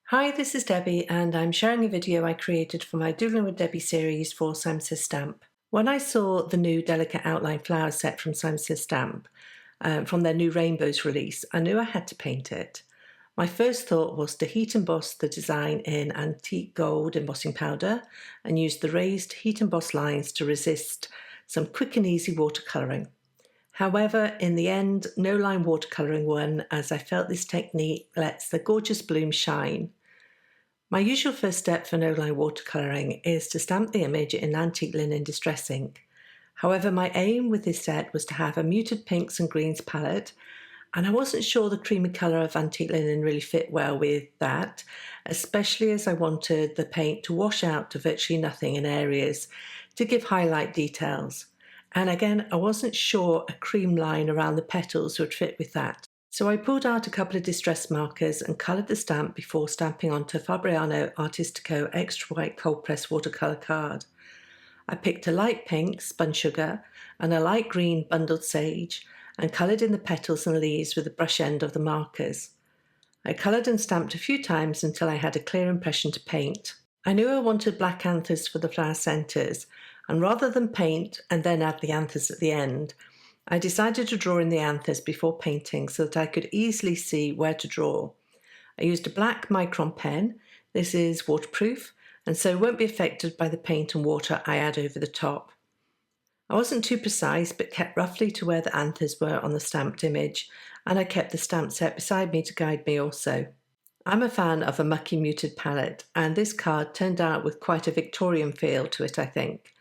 Hi, this is Debbie, and I'm sharing a video I created for my Doodling with Debbie series for Simon Says Stamp. When I saw the new Delicate Outline flower set from Simon Says Stamp, from their new Rainbows release, I knew I had to paint it. My first thought was to heat emboss the design in antique gold embossing powder and use the raised heat emboss lines to resist some quick and easy watercolouring. However, in the end, no line watercolouring won, as I felt this technique lets the gorgeous bloom shine. My usual first step for no-line watercolouring is to stamp the image in antique linen distress ink. However, my aim with this set was to have a muted pinks and greens palette, and I wasn't sure the creamy colour of antique linen really fit well with that, especially as I wanted the paint to wash out to virtually nothing in areas to give highlight details. And again, I wasn't sure a cream line around the petals would fit with that. So I pulled out a couple of distress markers and coloured the stamp before stamping onto Fabriano Artistico Extra White Cold Press watercolour card. I picked a light pink spun sugar and a light green bundled sage and coloured in the petals and leaves with the brush end of the markers. I coloured and stamped a few times until I had a clear impression to paint. I knew I wanted black anthers for the flower centres, and rather than paint and then add the anthers at the end, I decided to draw in the anthers before painting so that I could easily see where to draw. I used a black micron pen. This is waterproof and so won't be affected by the paint and water I add over the top. I wasn't too precise but kept roughly to where the anthers were on the stamped image, and I kept the stamp set beside me to guide me also. I'm a fan of a mucky muted palette, and this card turned out with quite a Victorian feel to it, I think.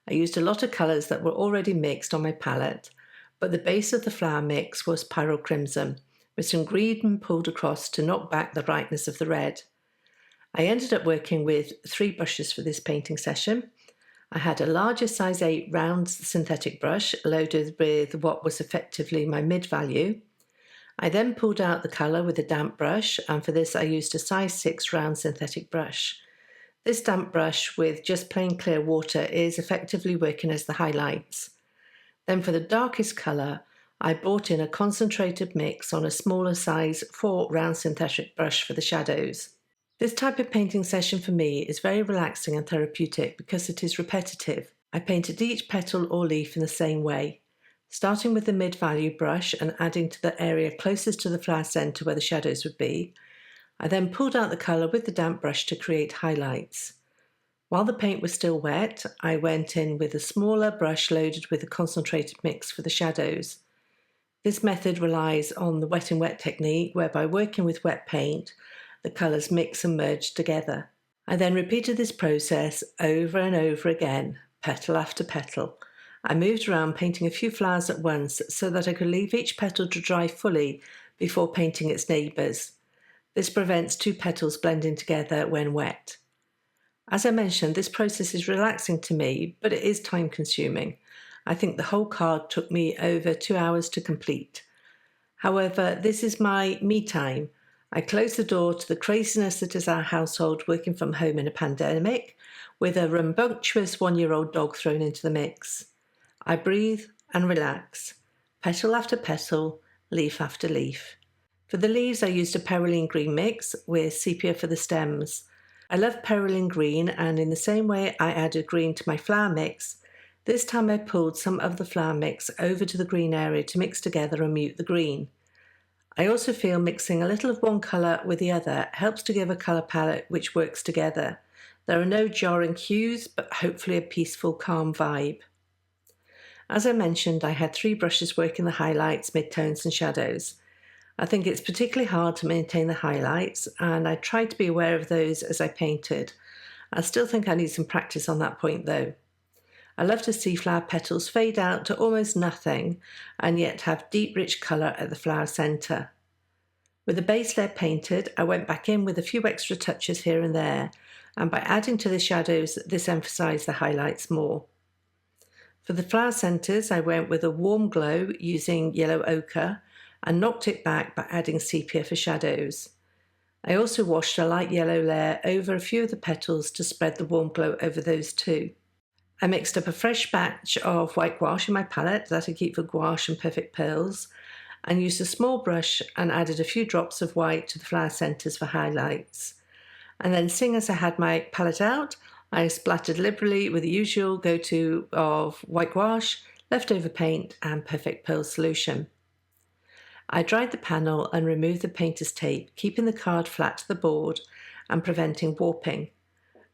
I used a lot of colours that were already mixed on my palette, but the base of the flower mix was Pyrrole Crimson, with some green pulled across to knock back the brightness of the red. I ended up working with 3 brushes for this painting session. I had a larger size 8 round synthetic brush loaded with what was effectively my mid value. I then pulled out the colour with a damp brush, and for this I used a size 6 round synthetic brush. This damp brush with just plain clear water is effectively working as the highlights. Then for the darkest colour, I brought in a concentrated mix on a smaller size 4 round synthetic brush for the shadows. This type of painting session for me is very relaxing and therapeutic because it is repetitive. I painted each petal or leaf in the same way, starting with the mid-value brush and adding to the area closest to the flower centre where the shadows would be. I then pulled out the colour with the damp brush to create highlights. While the paint was still wet, I went in with a smaller brush loaded with a concentrated mix for the shadows. This method relies on the wet and wet technique, whereby working with wet paint, the colours mix and merge together. I then repeated this process over and over again, petal after petal. I moved around painting a few flowers at once so that I could leave each petal to dry fully before painting its neighbours. This prevents 2 petals blending together when wet. As I mentioned, this process is relaxing to me, but it is time consuming. I think the whole card took me over 2 hours to complete. However, this is my me time. I close the door to the craziness that is our household working from home in a pandemic, with a rambunctious 1-year-old dog thrown into the mix. I breathe and relax, petal after petal, leaf after leaf. For the leaves, I used a Perylene green mix with sepia for the stems. I love Perylene green, and in the same way I added green to my flower mix, this time I pulled some of the flower mix over to the green area to mix together and mute the green. I also feel mixing a little of one colour with the other helps to give a colour palette which works together. There are no jarring hues, but hopefully a peaceful, calm vibe. As I mentioned, I had 3 brushes working the highlights, midtones and shadows. I think it's particularly hard to maintain the highlights, and I tried to be aware of those as I painted. I still think I need some practice on that point though. I love to see flower petals fade out to almost nothing and yet have deep rich colour at the flower centre. With the base layer painted, I went back in with a few extra touches here and there, and by adding to the shadows, this emphasised the highlights more. For the flower centres, I went with a warm glow using yellow ochre and knocked it back by adding sepia for shadows. I also washed a light yellow layer over a few of the petals to spread the warm glow over those too. I mixed up a fresh batch of white gouache in my palette that I keep for gouache and perfect pearls, and used a small brush and added a few drops of white to the flower centres for highlights. And then, seeing as I had my palette out, I splattered liberally with the usual go-to of white gouache, leftover paint and Perfect Pearl solution. I dried the panel and removed the painter's tape, keeping the card flat to the board and preventing warping.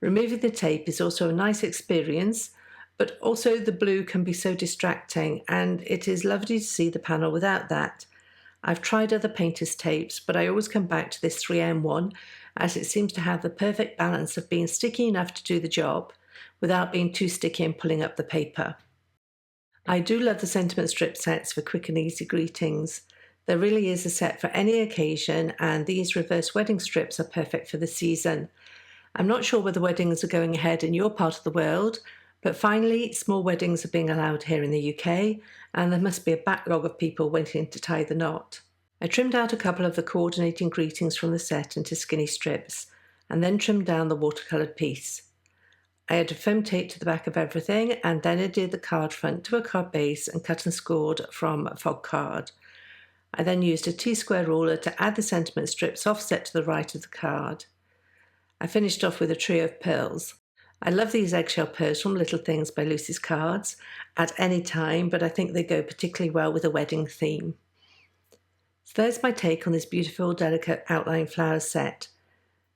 Removing the tape is also a nice experience, but also the blue can be so distracting, and it is lovely to see the panel without that. I've tried other painter's tapes, but I always come back to this 3M one, as it seems to have the perfect balance of being sticky enough to do the job without being too sticky and pulling up the paper. I do love the sentiment strip sets for quick and easy greetings. There really is a set for any occasion, and these reverse wedding strips are perfect for the season. I'm not sure whether weddings are going ahead in your part of the world, but finally small weddings are being allowed here in the UK, and there must be a backlog of people waiting to tie the knot. I trimmed out a couple of the coordinating greetings from the set into skinny strips, and then trimmed down the watercoloured piece. I added foam tape to the back of everything, and then adhered the card front to a card base and cut and scored from a fog card. I then used a T-square ruler to add the sentiment strips offset to the right of the card. I finished off with a trio of pearls. I love these eggshell pearls from Little Things by Lucy's Cards at any time, but I think they go particularly well with a wedding theme. So there's my take on this beautiful, delicate outline flowers set.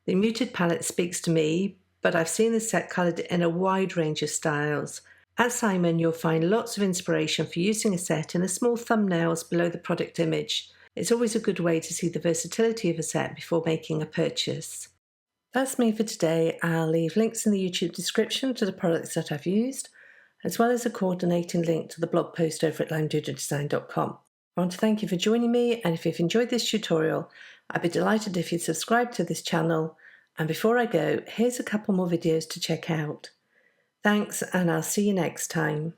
The muted palette speaks to me, but I've seen this set coloured in a wide range of styles. At Simon, you'll find lots of inspiration for using a set in the small thumbnails below the product image. It's always a good way to see the versatility of a set before making a purchase. That's me for today. I'll leave links in the YouTube description to the products that I've used, as well as a coordinating link to the blog post over at limedoodledesign.com. I want to thank you for joining me, and if you've enjoyed this tutorial, I'd be delighted if you'd subscribe to this channel. And before I go, here's a couple more videos to check out. Thanks, and I'll see you next time.